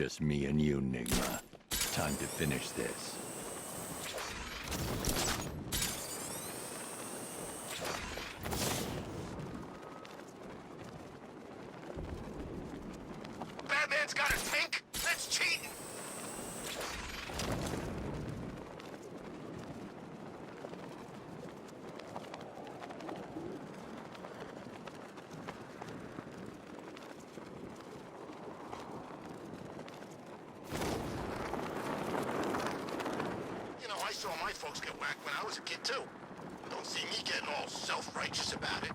just me and you, Nigma. Time to finish this. Batman's got a tank? That's cheating! I saw my folks get whacked when I was a kid, too. Don't see me getting all self-righteous about it.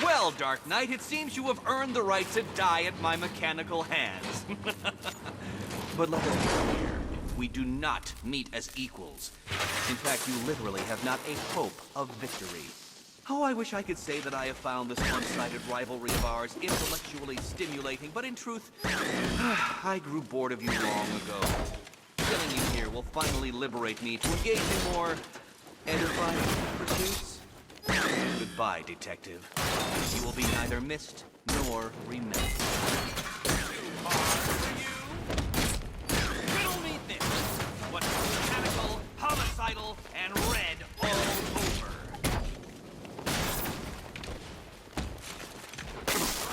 Well, Dark Knight, it seems you have earned the right to die at my mechanical hands. But let us be clear, we do not meet as equals. In fact, you literally have not a hope of victory. Oh, I wish I could say that I have found this one-sided rivalry of ours intellectually stimulating, but in truth, I grew bored of you long ago. Killing you here will finally liberate me to engage in more edifying pursuits. Goodbye, detective. You will be neither missed nor remembered. Riddle me this. What's mechanical, homicidal, and red all over?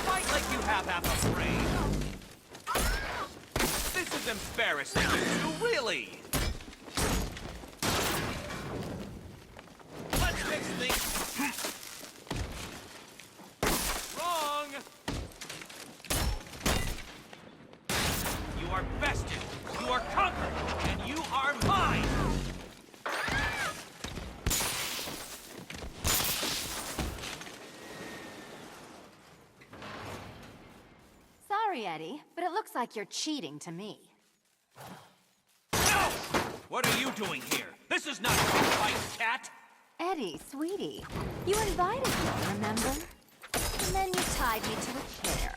Fight like you have half a brain. This is embarrassing, you two, really. Let's fix things. You are bested, you are conquered, and you are mine! Sorry, Eddie, but it looks like you're cheating to me. No! What are you doing here? This is not your fight, cat! Eddie, sweetie, you invited me, remember? And then you tied me to a chair.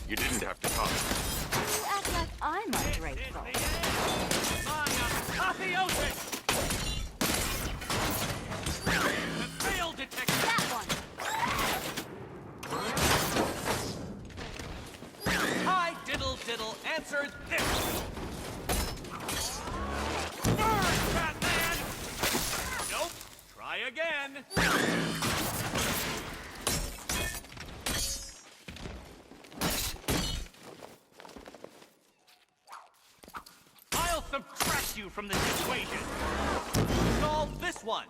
You didn't have to talk. You act like I'm ungrateful. Apotheosis! Fail detective! That one! Hi, diddle diddle, answer this! Burn, Batman! Nope, try again! I'll subtract you from this equation. Solve this one.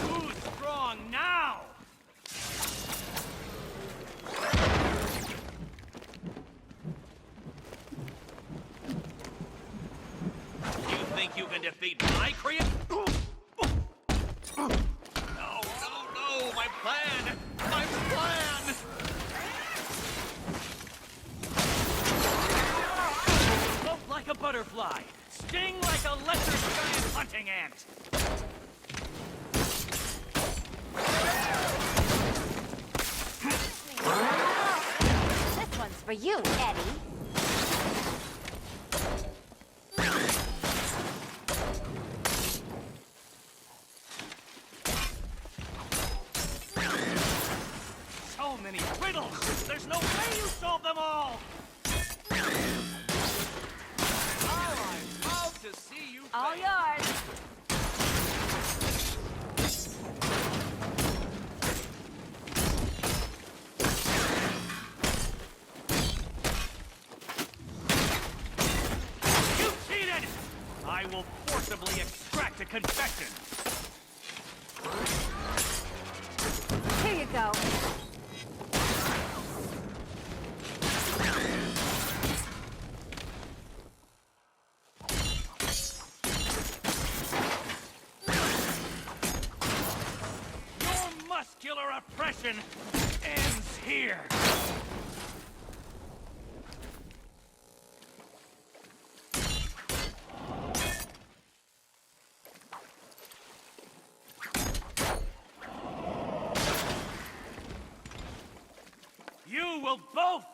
Who's strong now? You think you can defeat my creation? No, my plan! My plan! Float like a butterfly, sting like a lesser giant hunting ant. This one's for you, Eddie. So many riddles! There's no way you solve them all! I'm proud to see you All fail. yours. You cheated! I will forcibly extract a confession. Here you go. oppression ends here. You will both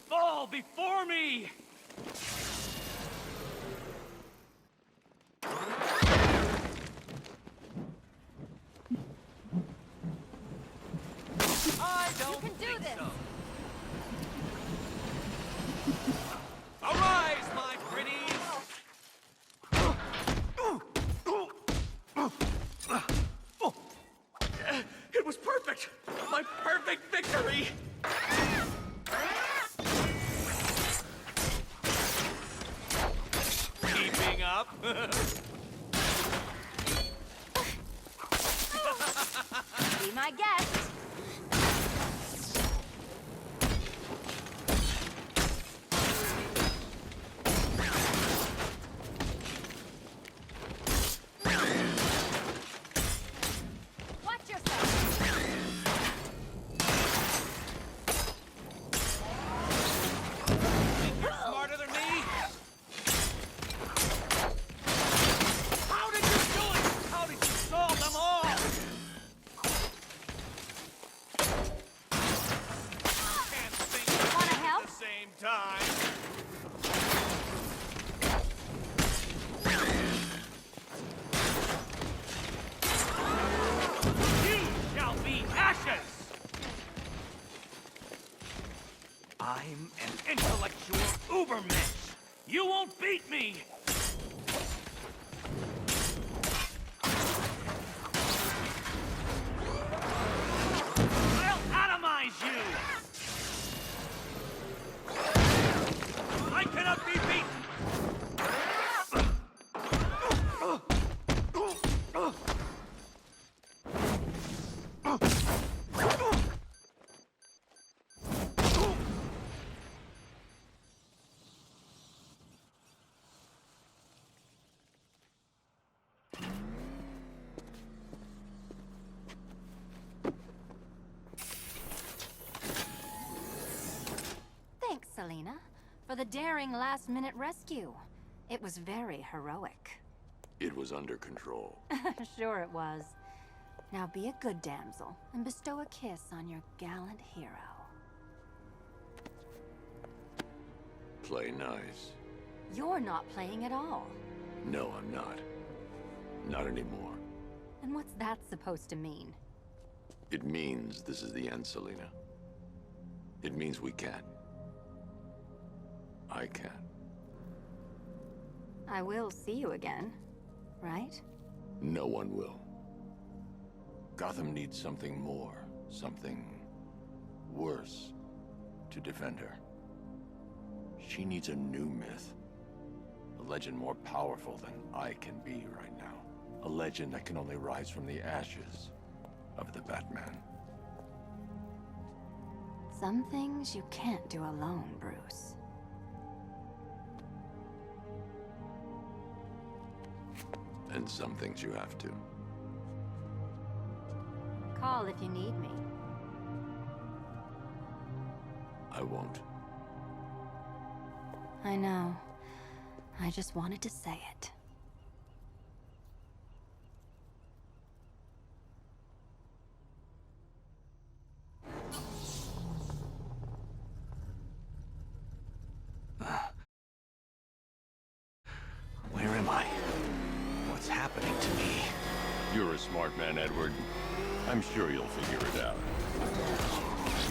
fall before me! I don't You can do think this. so. Arise, my pretties! It was perfect! My perfect victory! Keeping up? Be my guest. Watch yourself. Think you're smarter than me? How did you do it? How did you solve them all? Can't think Wanna at help? the same time. You shall be ashes! I'm an intellectual ubermensch. You won't beat me! I'll atomize you! I cannot be beaten! Thanks, Selena, for the daring last-minute rescue. It was very heroic. It was under control. Sure it was. Now be a good damsel and bestow a kiss on your gallant hero. Play nice. You're not playing at all. No, I'm not. Not anymore. And what's that supposed to mean? It means this is the end, Selena. It means we can't. I can't. I will see you again, right? No one will. Gotham needs something more, something worse to defend her. She needs a new myth. A legend more powerful than I can be right now. A legend that can only rise from the ashes of the Batman. Some things you can't do alone, Bruce. And some things you have to. Call if you need me. I won't. I know. I just wanted to say it. Where am I? What's happening to me? You're a smart man, Edward. I'm sure you'll figure it out.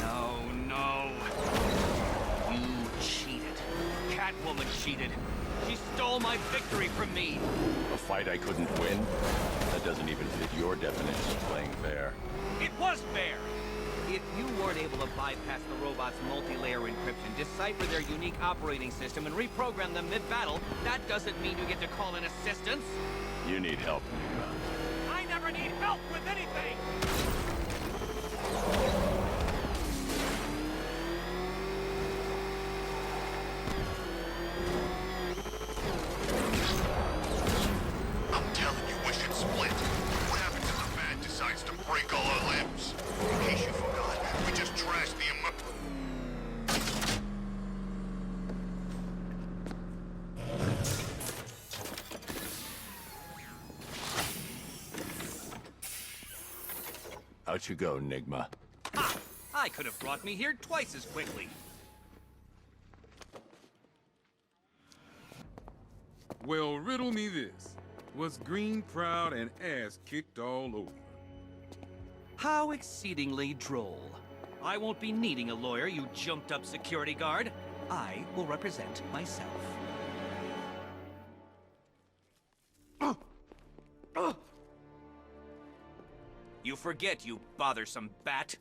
No, no. You cheated. Catwoman cheated. She stole my victory from me. A fight I couldn't win? That doesn't even fit your definition of playing fair. It was fair. If you weren't able to bypass the robot's multi-layer encryption, decipher their unique operating system, and reprogram them mid-battle, that doesn't mean you get to call in assistance. You need help, Nima. I never need help with anything! I'm telling you, we should split. What happens if the man decides to break all our limbs? He Out you go, Nigma. Ha! I could have brought me here twice as quickly. Well, riddle me this. Was Green proud and ass kicked all over? How exceedingly droll. I won't be needing a lawyer, you jumped-up security guard. I will represent myself. You forget, you bothersome bat.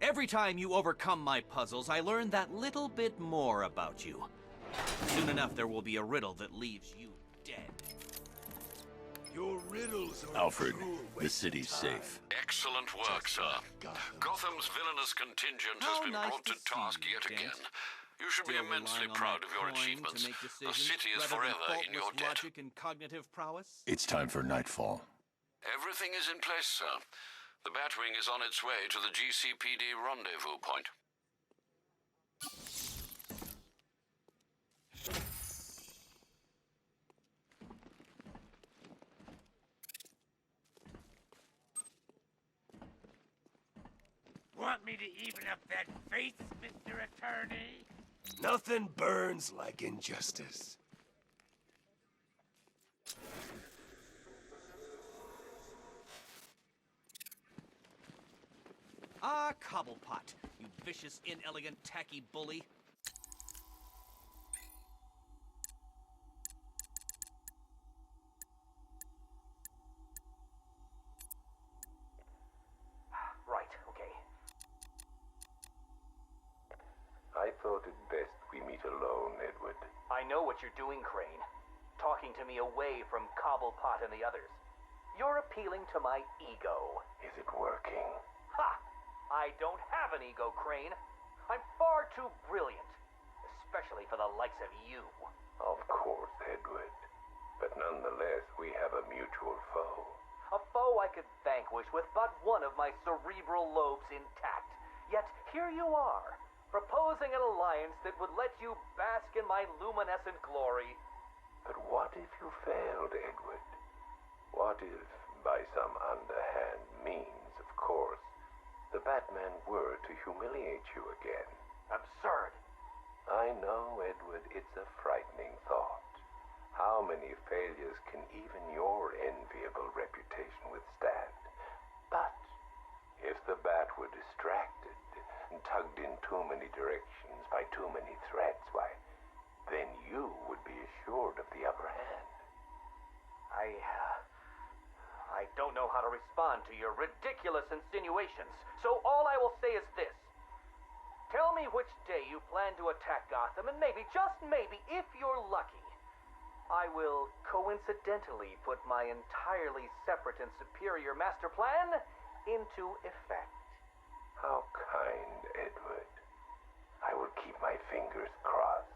Every time you overcome my puzzles, I learn that little bit more about you. Soon enough, there will be a riddle that leaves you dead. Your riddles are Alfred, true the waste city's of time. safe. Excellent work, sir. Gotham's villainous contingent has How been nice brought to to see task you, yet Dent. again. You should be Still immensely relying on proud that of your coin to achievements. make The decisions city is rather than forever in your faultless debt. logic and cognitive prowess? It's time for nightfall. Everything is in place, sir. The Batwing is on its way to the GCPD rendezvous point. Want me to even up that face, Mr. Attorney? Nothing burns like injustice. Ah, Cobblepot, you vicious, inelegant, tacky bully. Right, okay. I thought it best we meet alone, Edward. I know what you're doing, Crane. Talking to me away from Cobblepot and the others. You're appealing to my ego. Is it working? Ha! I don't have an ego, Crane. I'm far too brilliant. Especially for the likes of you. Of course, Edward. But nonetheless, we have a mutual foe. A foe I could vanquish with but one of my cerebral lobes intact. Yet here you are, proposing an alliance that would let you bask in my luminescent glory. But what if you failed, Edward? What if, by some underhand means, of course, the Batman were to humiliate you again? Absurd. I know, Edward, it's a frightening thought. How many failures can even your enviable reputation withstand? But if the Bat were distracted and tugged in too many directions by too many threats, why, then you would be assured of the upper hand. I don't know how to respond to your ridiculous insinuations, so all I will say is this. Tell me which day you plan to attack Gotham, and maybe, just maybe, if you're lucky, I will coincidentally put my entirely separate and superior master plan into effect. How kind, Edward. I will keep my fingers crossed.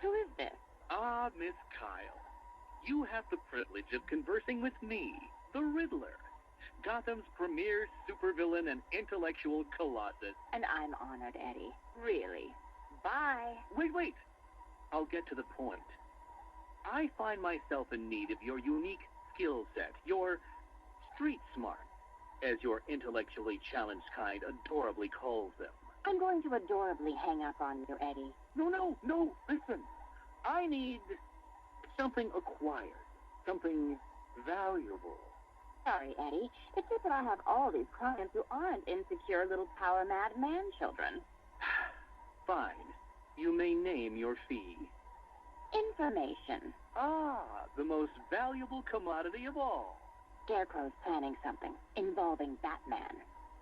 Who is this? Ah, Miss Kyle. You have the privilege of conversing with me, the Riddler, Gotham's premier supervillain and intellectual colossus. And I'm honored, Eddie. Really. Bye. Wait. I'll get to the point. I find myself in need of your unique skill set, your street smart, as your intellectually challenged kind adorably calls them. I'm going to adorably hang up on you, Eddie. No, listen. I need something acquired, something valuable. Sorry, Eddie. It's just that I have all these clients who aren't insecure little power-mad man-children. Fine. You may name your fee. Information. Ah, the most valuable commodity of all. Scarecrow's planning something involving Batman.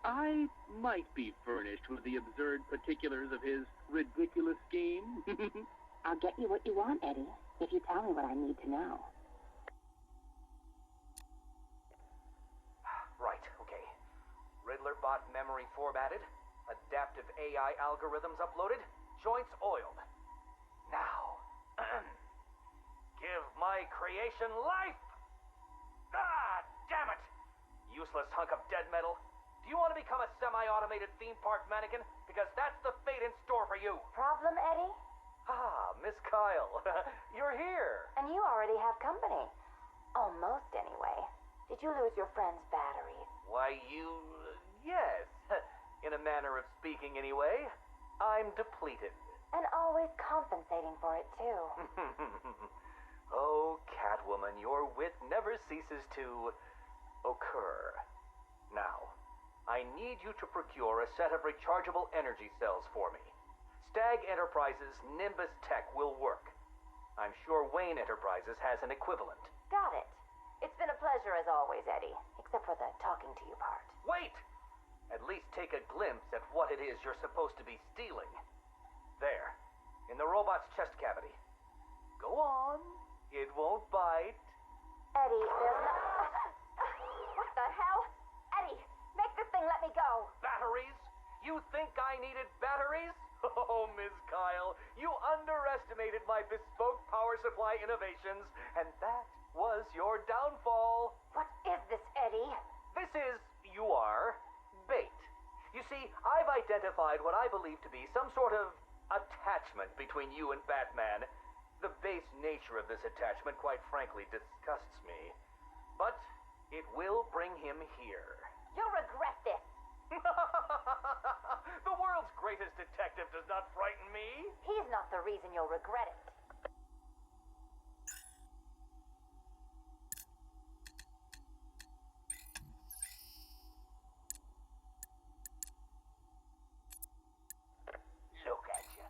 I might be furnished with the absurd particulars of his ridiculous scheme. I'll get you what you want, Eddie, if you tell me what I need to know. Right, okay. Riddler bot memory formatted, adaptive AI algorithms uploaded, joints oiled. Now, give my creation life! Ah, damn it! Useless hunk of dead metal. Do you want to become a semi-automated theme park mannequin? Because that's the fate in store for you. Problem, Eddie? Ah, Miss Kyle, you're here. And you already have company. Almost, anyway. Did you lose your friend's batteries? Why, yes. In a manner of speaking, anyway. I'm depleted. And always compensating for it, too. Oh, Catwoman, your wit never ceases to occur. Now, I need you to procure a set of rechargeable energy cells for me. Stag Enterprises' Nimbus Tech will work. I'm sure Wayne Enterprises has an equivalent. Got it. It's been a pleasure as always, Eddie. Except for the talking to you part. Wait! At least take a glimpse at what it is you're supposed to be stealing. There, in the robot's chest cavity. Go on. It won't bite. Eddie, there's no... What the hell? Eddie, make this thing let me go. Batteries? You think I needed batteries? Oh, Ms. Kyle, you underestimated my bespoke power supply innovations, and that was your downfall. What is this, Eddie? This is, bait. You see, I've identified what I believe to be some sort of attachment between you and Batman. The base nature of this attachment, quite frankly, disgusts me. But it will bring him here. You'll regret this. The world's greatest detective does not frighten me. He's not the reason you'll regret it. Look at you.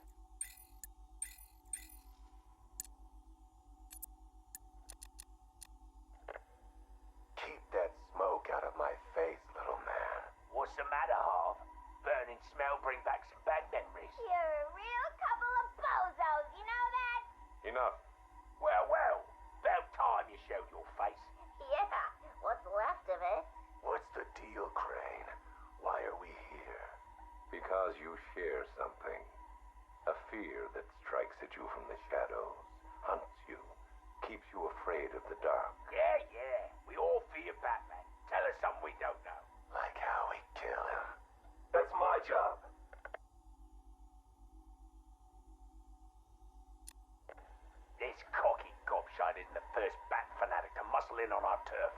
Keep that smoke out of my face, little man. What's the matter, Harv? Burning smell bring back some bad memories. You're a real couple of bozos, you know that? Enough. Well, about time you showed your face. Yeah, what's left of it? What's the deal, Crane? Why are we here? Because you share something. A fear that strikes at you from the shadows, hunts you, keeps you afraid of the dark. Yeah. We all fear Batman. Tell us something we don't know. Like how we kill him. That's my job. This cocky gobshite isn't the first bat fanatic to muscle in on our turf.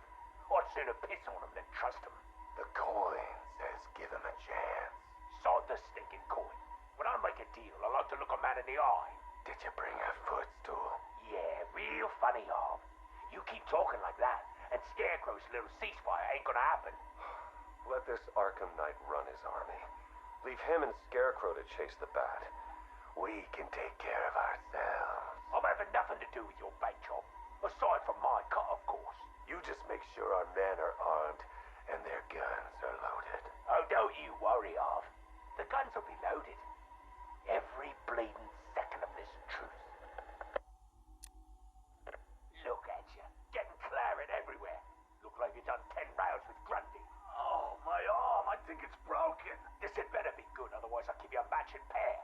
I'd sooner piss on him than trust him. The coin says give him a chance. Sod the stinking coin. When I make a deal, I like to look a man in the eye. Did you bring a footstool? Yeah, real funny, Harv. You keep talking like that, and Scarecrow's little ceasefire ain't gonna happen. Let this Arkham Knight run his army. Leave him and Scarecrow to chase the bat. We can take care of ourselves. I'm having nothing to do with your bank job. Aside from my cut, of course. You just make sure our men are armed and their guns are loaded. Oh, don't you worry, Harv. The guns will be loaded. Every bleeding second of this truce. Look at you, getting claret everywhere. Look like you've done 10 rounds with Grundy. Oh, my arm. I think it's broken. This had better be good, otherwise I'll give you a matching pair.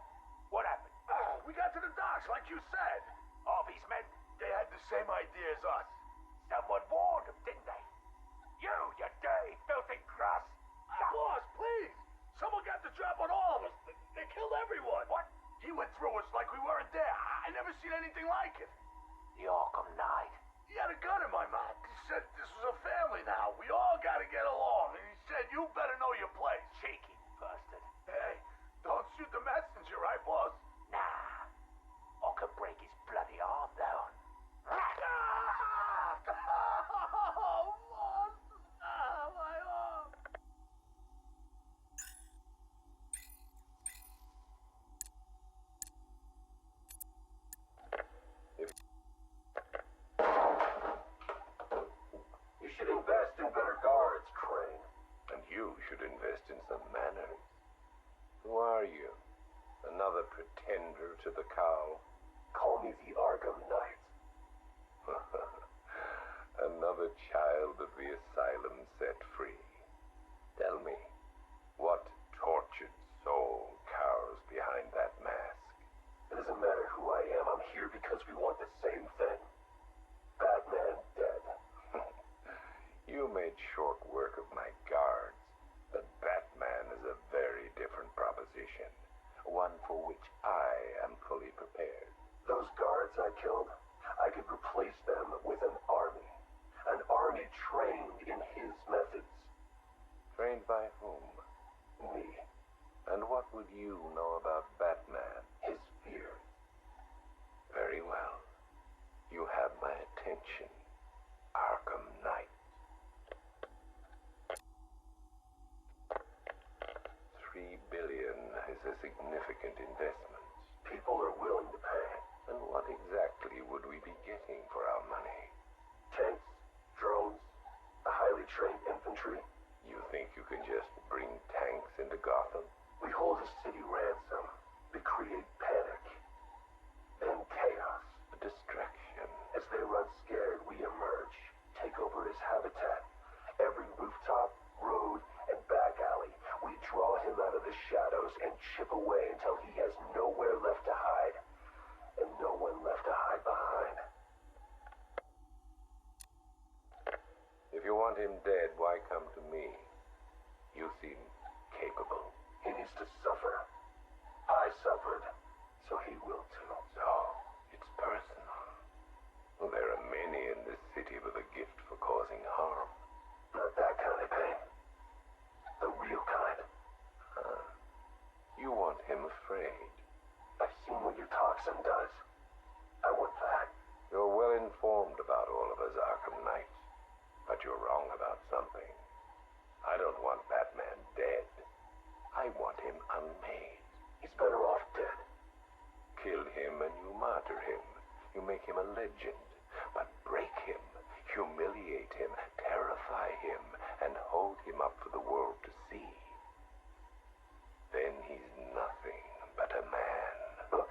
What happened? Oh, we got to the docks, like you said. Harvey's men? They had the same idea as us. Someone warned them, didn't they? You dirty, filthy grass. Boss, please. Someone got the drop on all of us. They killed everyone. What? He went through us like we weren't there. I never seen anything like it. The Arkham Knight. He had a gun in my mouth. He said this was a family now. We all gotta get along. And he said, you better know your place. Cheeky bastard. Hey, don't shoot the messenger, right, boss? Nah. I could break his bloody arm, though. Oh, boss. Ah, my arm. You should invest in better guards, Crane. And you should invest in some manners. Who are you? Another pretender to the cowl? Call me the Arkham Knight. Another child of the asylum set free. Tell me, what tortured soul cowers behind that mask? It doesn't matter who I am. I'm here because we want the same thing. Batman dead. You made short work of my guards, but Batman is a very different proposition. One for which I am fully prepared. Those guards I killed, I could replace them with an army. chip away until he has nowhere left to hide, and no one left to hide behind. If you want him dead, why come to me? You seem capable. He needs to suffer. I suffered, so he will too. So, it's personal. Well, there are many in this city with a gift for causing harm. Not that kind of pain. The real kind. You want him afraid. I've seen what your toxin does. I want that. You're well informed about all of us Arkham Knights, but you're wrong about something. I don't want Batman dead. I want him unmade. He's better off dead. Kill him and you martyr him. You make him a legend. But break him, humiliate him, terrify him, and hold him up for the world to see. Then he's nothing but a man. Look,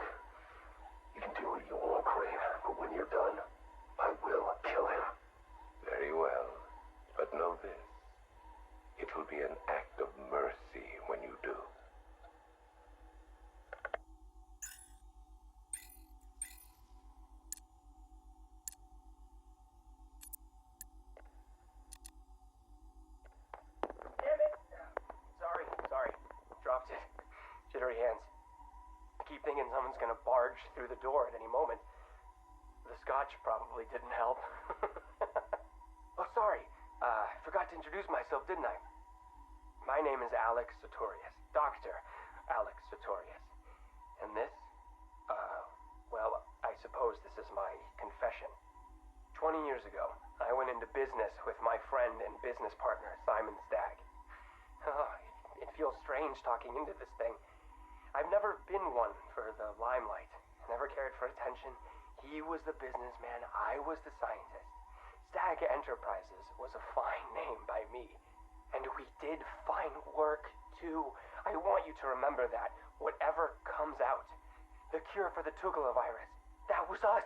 you can do what you want, Crane, but when you're done, I will kill him. Very well, but know this. It will be an act of mercy when you do. Damn it! Sorry. Dropped it. Jittery hands. I keep thinking someone's gonna barge through the door at any moment. The scotch probably didn't help. Oh, sorry. Forgot to introduce myself, didn't I? My name is Alex Sartorius. Dr. Alex Sartorius. And this? Well, I suppose this is my confession. 20 years ago, I went into business with my friend and business partner, Simon Stagg. Oh, it feels strange talking into this thing. I've never been one for the limelight. Never cared for attention. He was the businessman, I was the scientist. Stagg Enterprises was a fine name by me. And we did fine work, too. I want you to remember that. Whatever comes out. The cure for the Tugela virus. That was us.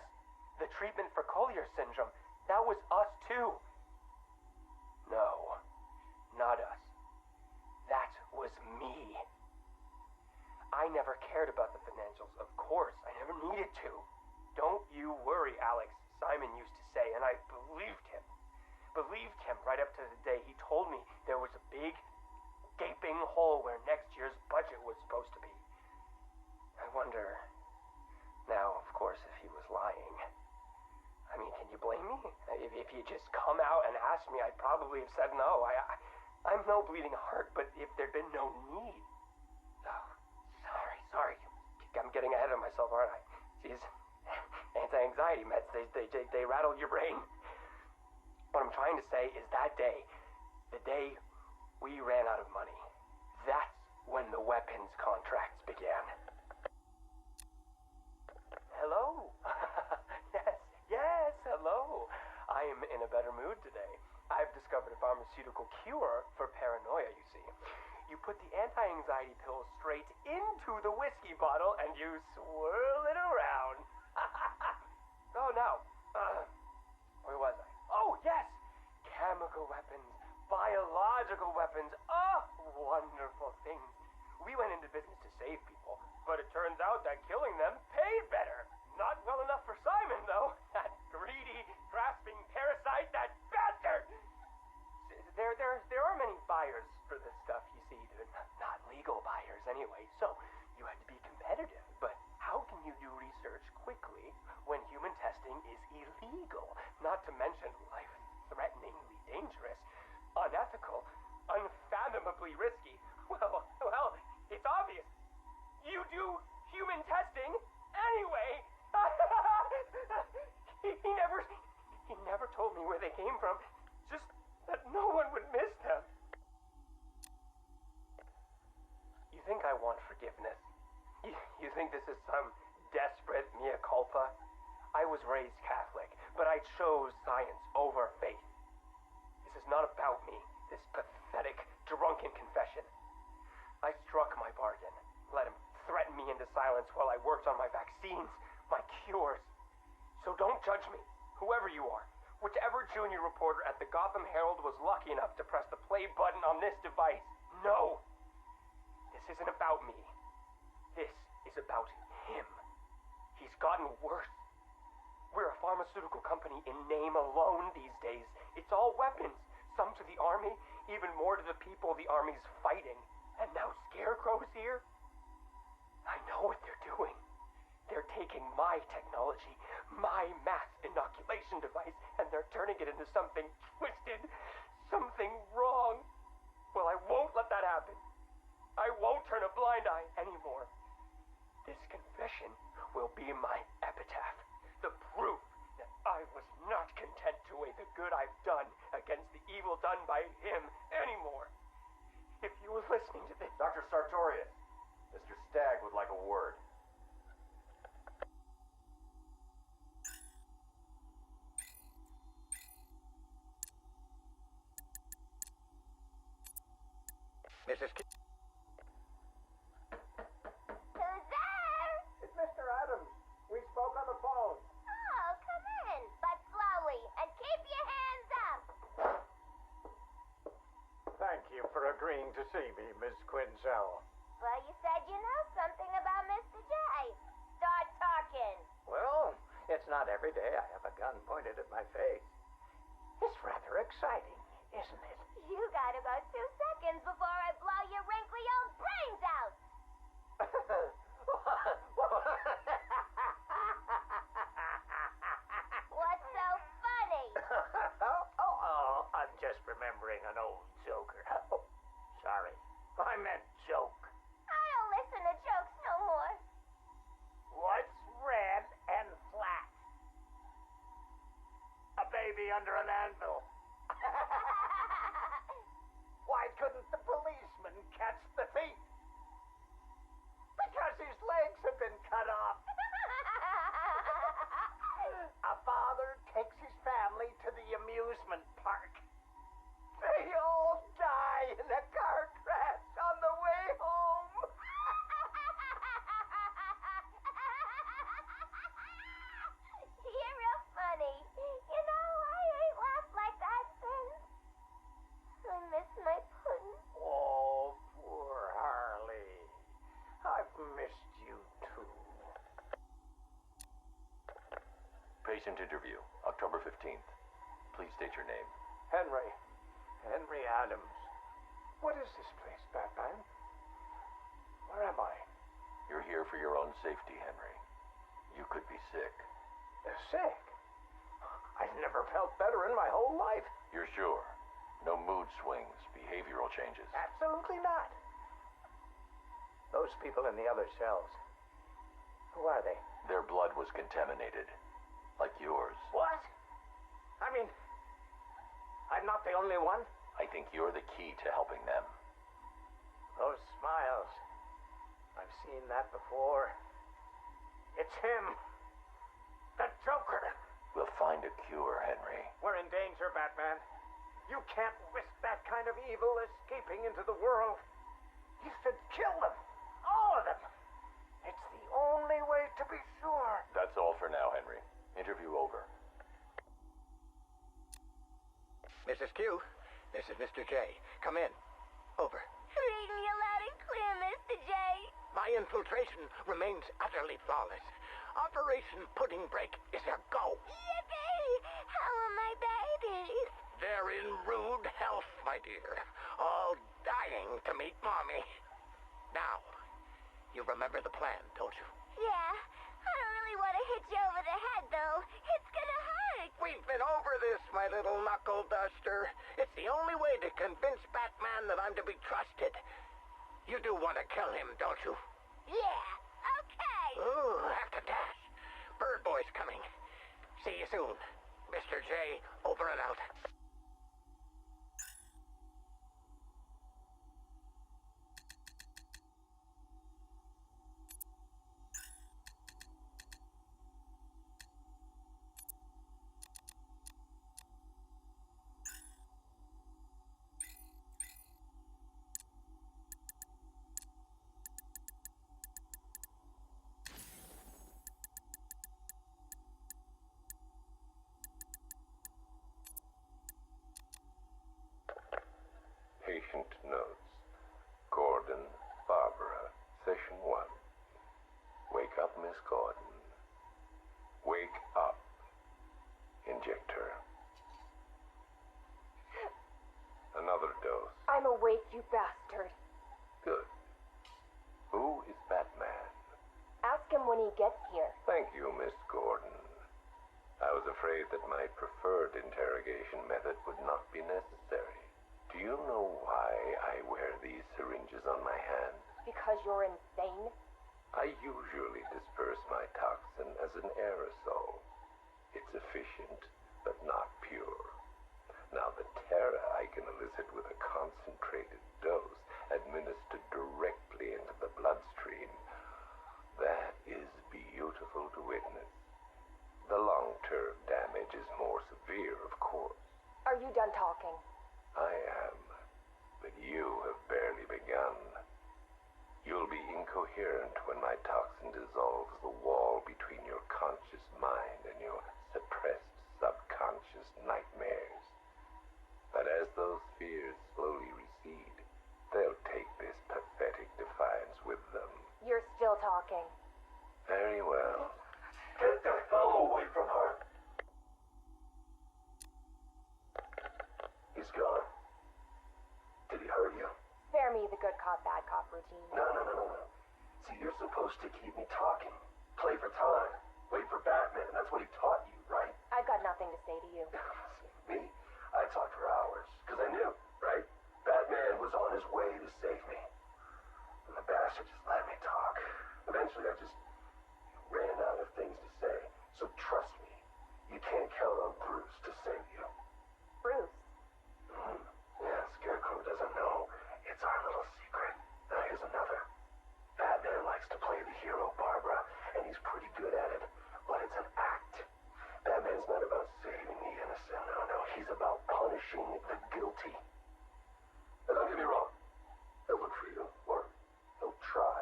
The treatment for Collier syndrome. That was us, too. No. Not us. That was me. I never cared about the financials, of course. I never needed to. Don't you worry, Alex, Simon used to say, and I believed him. Believed him right up to the day he told me there was a big, gaping hole where next year's budget was supposed to be. I wonder, now, of course, if he was lying. I mean, can you blame me? If he had just come out and asked me, I'd probably have said no. I'm no bleeding heart, but if there'd been no need. Oh, sorry. I'm getting ahead of myself, aren't I? These anti-anxiety meds, they rattle your brain. What I'm trying to say is that day, the day we ran out of money, that's when the weapons contracts began. Hello? Yes, hello. I am in a better mood today. I've discovered a pharmaceutical cure for paranoia, you see. You put the anti-anxiety pill straight into the whiskey bottle and you swirl it around. Oh, no. Where was I? Oh, yes! Chemical weapons, biological weapons. Oh, wonderful things. We went into business to save people, but it turns out that killing them paid better. Not well enough for Simon, though. That greedy, grasping parasite, that bastard! There are many buyers for this stuff, you see. They're not legal buyers anyway, so you had to be competitive. But how can you do research quickly when human testing is illegal? Not to mention life-threateningly dangerous, unethical, unfathomably risky. Well, it's obvious. You do human testing anyway. He never told me where they came from. Just that no one would miss them. You think I want forgiveness? You think this is some desperate mea culpa? I was raised Catholic, but I chose science over faith. This is not about me, this pathetic, drunken confession. I struck my bargain, let him threaten me into silence while I worked on my vaccines, my cures. So don't judge me, whoever you are. Whichever junior reporter at the Gotham Herald was lucky enough to press the play button on this device. No! This isn't about me. This is about him. He's gotten worse. We're a pharmaceutical company in name alone these days. It's all weapons. Some to the army, even more to the people the army's fighting. And now Scarecrow's here? I know what they're doing. They're taking my technology, my mass inoculation device, and they're turning it into something twisted, something wrong. Well, I won't let that happen. I won't turn a blind eye anymore. This confession will be my epitaph, the proof that I was not content to weigh the good I've done against the evil done by him anymore. If you were listening to this... Dr. Sartorius, Mr. Stagg would like a word. Mrs. Who's there? It's Mr. Adams. We spoke on the phone. Oh, come in, but slowly, and keep your hands up. Thank you for agreeing to see me, Miss Quinzel. Well, you said you know something about Mr. J. Start talking. Well, it's not every day I have a gun pointed at my face. It's rather exciting, isn't it? You got about 2 seconds before I blow your wrinkly old brains out. What's so funny? I'm just remembering an old joker. Oh, sorry. I meant joke. I don't listen to jokes no more. What's red and flat? A baby under an anvil. Why couldn't the policeman catch the thief? Because his legs have been cut off. A father takes his family to the amusement park. They all die in a car crash on the way home. You're real funny. You know, I ain't laughed like that since. I miss my pudding. Oh, poor Harley. I've missed you too. Patient interview, October 15th. Please state your name. Henry Adams. What is this place, Batman? Where am I? You're here for your own safety, Henry. You could be sick. Sick? I've never felt better in my whole life. You're sure? No mood swings, behavioral changes? Absolutely not. Those people in the other cells. Who are they? Their blood was contaminated. Like yours. What? I mean, I'm not the only one. I think you're the key to helping them. Those smiles. I've seen that before. It's him. The Joker. We'll find a cure, Henry. We're in danger, Batman. You can't risk that kind of evil escaping into the world. You should kill them. All of them. It's the only way to be sure. That's all for now, Henry. Interview over. Mrs. Q, this is Mr. J. Come in. Over. Reading you loud and clear, Mr. J. My infiltration remains utterly flawless. Operation Pudding Break is a go. Yippee! How are my babies? They're in rude health, my dear. All dying to meet Mommy. Now, you remember the plan, don't you? Yeah. I don't really want to hit you over the head, though. It's gonna hurt. We've been over this, my little knuckle duster. It's the only way to convince Batman that I'm to be trusted. You do want to kill him, don't you? Yeah. Okay. Ooh, have to dash. Bird Boy's coming. See you soon. Mr. J, over and out. Gordon. Wake up. Inject her. Another dose. I'm awake, you bastard. Good. Who is Batman? Ask him when he gets here. Thank you, Miss Gordon. I was afraid that my preferred interrogation method would not be necessary. Do you know why I wear these syringes on my hand? Because you're insane? I usually disperse my toxin as an aerosol. It's efficient, but not pure. Now, the terror I can elicit with a concentrated dose administered directly into the bloodstream, that is beautiful to witness. The long-term damage is more severe, of course. Are you done talking? I am, but you have barely begun. You'll be incoherent when my toxin dissolves the wall between your conscious mind and your suppressed subconscious nightmares. But as those fears slowly recede, they'll take this pathetic defiance with them. You're still talking. Very well. Get the hell away from her. He's gone. Did he hurt you? Spare me the good cop, bad cop routine. No. See, you're supposed to keep me talking. Play for time. Wait for Batman. That's what he taught you, right? I've got nothing to say to you. Me? I talked for hours. Because I knew, right? Batman was on his way to save me. And the bastard just let me talk. Eventually, I just ran out of things to say. So trust me, you can't count on Bruce to save you. Bruce? Yeah, Scarecrow doesn't know. It's our little secret. Now here's another. Batman likes to play the hero, Barbara, and he's pretty good at it. But it's an act. Batman's not about saving the innocent. No. He's about punishing the guilty. And don't get me wrong. He'll look for you, or he'll try.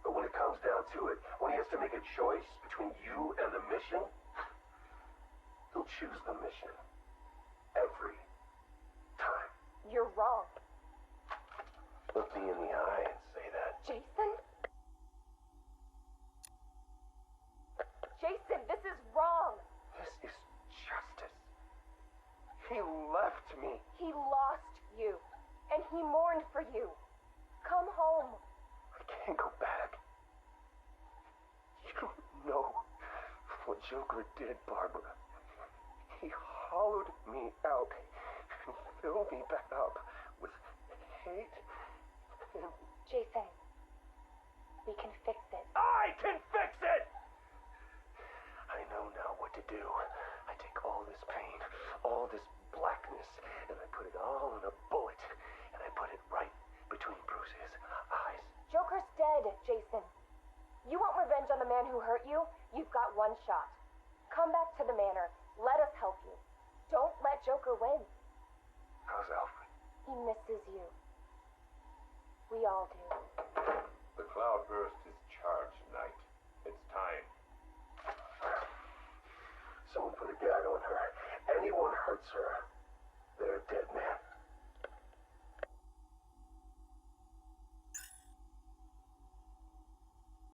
But when it comes down to it, when he has to make a choice between you and the mission, he'll choose the mission. Every time. You're wrong. Look me in the eye and say that. Jason? Jason, this is wrong. This is justice. He left me. He lost you, and he mourned for you. Come home. I can't go back. You don't know what Joker did, Barbara. He hollowed me out and filled me back up with hate and... Jason, we can fix it. I can fix it! I know now what to do. I take all this pain, all this blackness, and I put it all in a bullet, and I put it right between Bruce's eyes. Joker's dead, Jason. You want revenge on the man who hurt you? You've got one shot. Come back to the manor. Let us help you. Don't let Joker win. How's Alfred? He misses you. We all do. The cloudburst